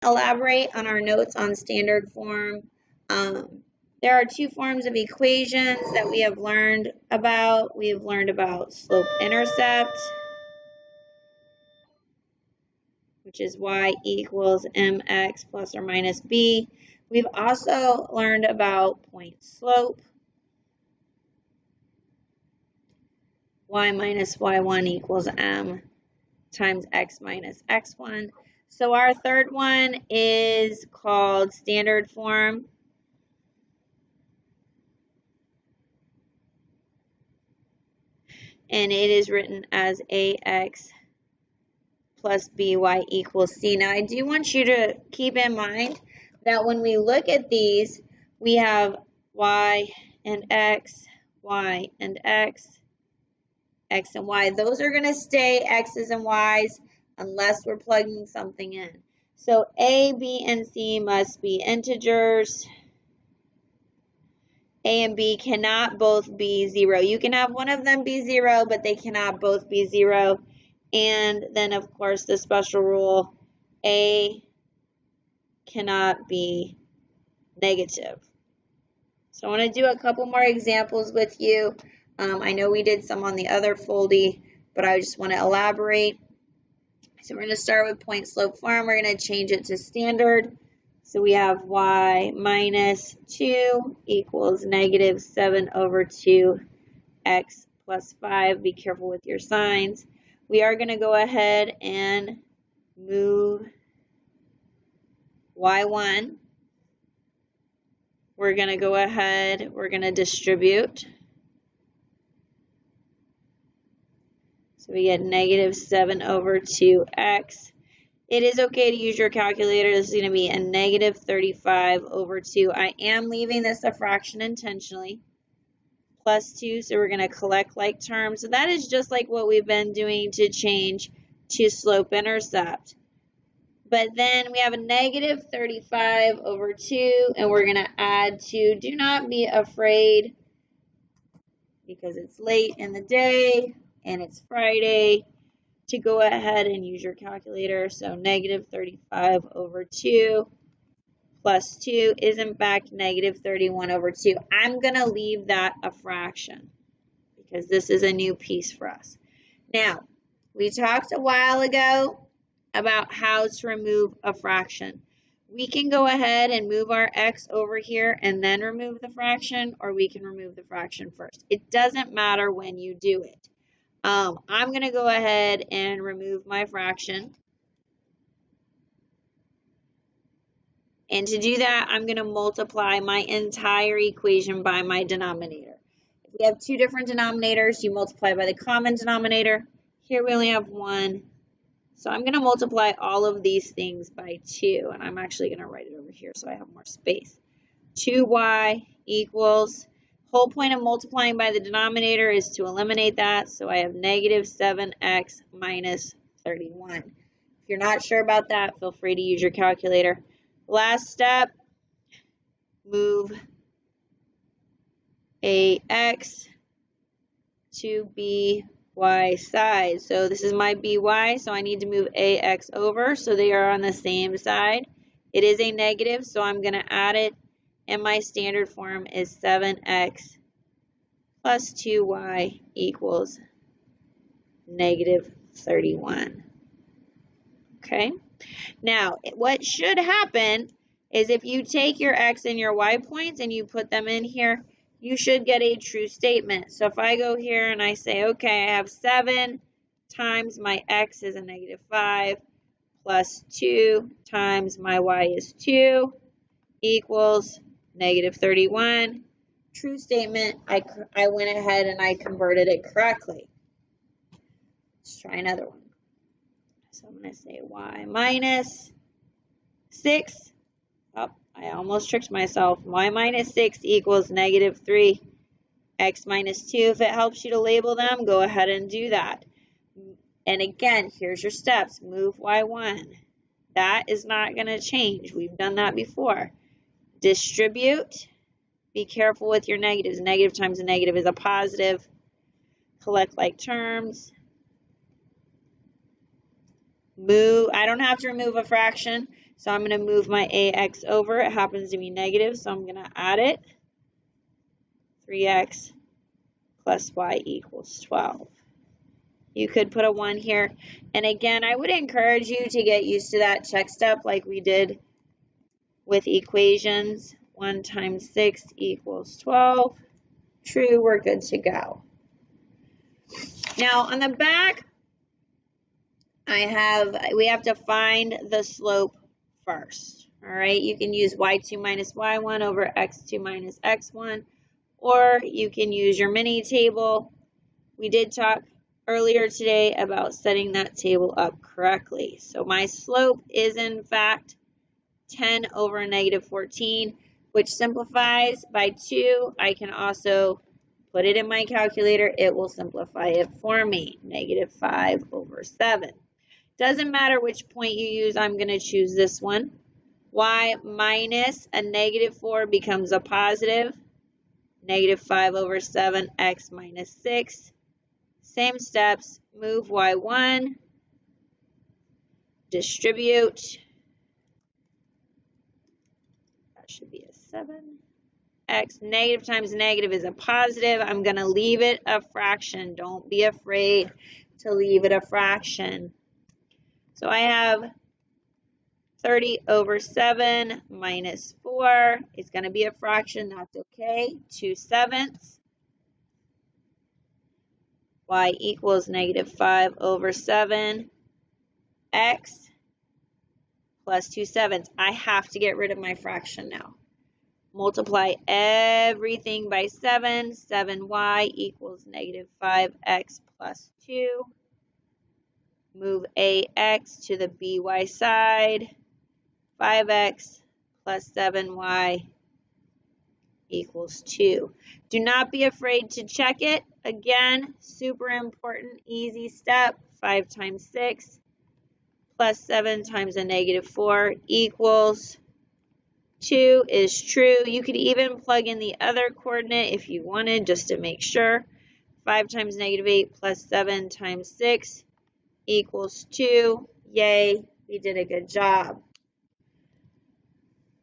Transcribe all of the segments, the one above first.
elaborate on our notes on standard form. There are two forms of equations that we have learned about. We have learned about slope-intercept, which is y equals mx plus or minus b. We've also learned about point slope, y minus y1 equals m times x minus x1. So our third one is called standard form. And it is written as ax plus by equals c. Now, I do want you to keep in mind that when we look at these, we have y and x, y and x and y. Those are going to stay x's and y's unless we're plugging something in. So a, b, and c must be integers. A and B cannot both be 0. You can have one of them be 0, but they cannot both be 0. And then, of course, the special rule, A cannot be negative. So I want to do a couple more examples with you. I know we did some on the other foldy, but I just want to elaborate. So we're going to start with point slope form. We're going to change it to standard. So we have y minus 2 equals negative 7 over 2 x plus 5. Be careful with your signs. We are going to go ahead and move y1. We're going to go ahead, we're going to distribute. So we get negative 7 over 2x. It is okay to use your calculator. This is going to be a negative 35 over 2. I am leaving this a fraction intentionally. Plus 2, so we're going to collect like terms. So that is just like what we've been doing to change to slope-intercept. But then we have a negative 35 over 2, and we're going to add 2. Do not be afraid because it's late in the day and it's Friday to go ahead and use your calculator. So negative 35 over 2 plus 2 is in fact negative 31 over 2. I'm going to leave that a fraction because this is a new piece for us. Now, we talked a while ago about how to remove a fraction. We can go ahead and move our x over here and then remove the fraction, or we can remove the fraction first. It doesn't matter when you do it. I'm going to go ahead and remove my fraction. And to do that, I'm going to multiply my entire equation by my denominator. If we have two different denominators, you multiply by the common denominator. Here we only have one. So I'm going to multiply all of these things by 2. And I'm actually going to write it over here so I have more space. 2y equals, whole point of multiplying by the denominator is to eliminate that. So I have negative 7x minus 31. If you're not sure about that, feel free to use your calculator. Last step, move ax to by side. So this is my by, so I need to move ax over so they are on the same side. It is a negative, so I'm going to add it, and my standard form is 7x plus 2y equals negative 31. Okay? Now, what should happen is if you take your x and your y points and you put them in here, you should get a true statement. So if I go here and I say, okay, I have 7 times my x is a negative 5 plus 2 times my y is 2 equals negative 31. True statement, I went ahead and I converted it correctly. Let's try another one. So I'm going to say y minus 6. Oh, I almost tricked myself. Y minus 6 equals negative 3. X minus 2. If it helps you to label them, go ahead and do that. And again, here's your steps. Move y1. That is not going to change. We've done that before. Distribute. Be careful with your negatives. Negative times a negative is a positive. Collect like terms. Move. I don't have to remove a fraction. So I'm going to move my ax over. It happens to be negative, so I'm going to add it. 3x plus y equals 12. You could put a 1 here. And again, I would encourage you to get used to that check step like we did with equations. 1 times 6 equals 12. True, we're good to go. Now on the back, we have to find the slope first. All right, you can use y2 minus y1 over x2 minus x1, or you can use your mini table. We did talk earlier today about setting that table up correctly. So my slope is in fact 10 over negative 14, which simplifies by 2. I can also put it in my calculator. It will simplify it for me. Negative 5 over 7. Doesn't matter which point you use, I'm going to choose this one. Y minus a negative 4 becomes a positive. Negative 5 over 7, x minus 6. Same steps, move y1, distribute. That should be a 7. X, negative times negative is a positive. I'm going to leave it a fraction. Don't be afraid to leave it a fraction. So I have 30 over 7 minus 4 is going to be a fraction. That's okay. 2/7. Y equals negative 5 over 7. X plus 2/7. I have to get rid of my fraction now. Multiply everything by 7. 7y equals negative 5x plus 2. Move ax to the by side. 5x plus 7y equals 2. Do not be afraid to check it. Again, super important, easy step. 5 times 6 plus 7 times a negative 4 equals 2 is true. You could even plug in the other coordinate if you wanted, just to make sure. 5 times negative 8 plus 7 times 6 equals 2. Yay, we did a good job.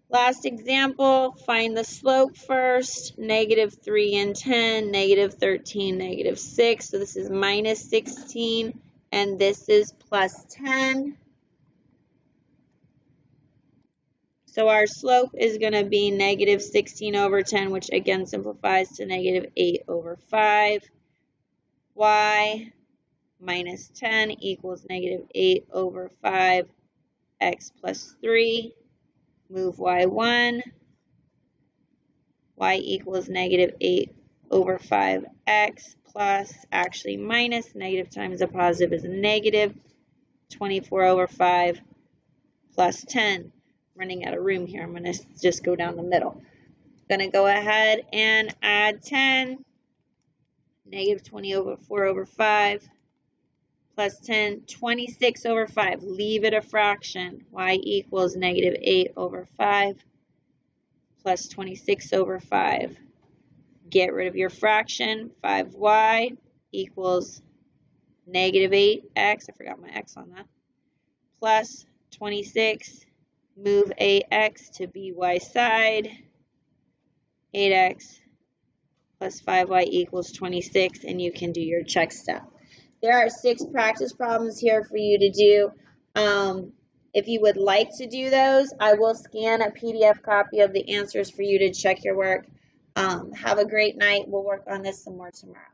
Last example, find the slope first. Negative 3 and 10, negative 13, negative 6. So this is minus 16, and this is plus 10. So our slope is going to be negative 16 over 10, which again simplifies to negative 8 over 5. Y minus 10 equals negative 8 over 5, x plus 3. Move y1. Y equals negative 8 over 5x plus, actually minus, negative times a positive is a negative, 24 over 5 plus 10. Running out of room here. I'm going to just go down the middle. I'm going to go ahead and add 10. Negative 24 over 5 plus 10, 26 over 5. Leave it a fraction. Y equals negative 8 over 5 plus 26 over 5. Get rid of your fraction. 5y equals negative 8x. I forgot my x on that. Plus 26. Move ax to by side. 8x plus 5y equals 26, and you can do your check step. There are 6 practice problems here for you to do. If you would like to do those, I will scan a PDF copy of the answers for you to check your work. Have a great night. We'll work on this some more tomorrow.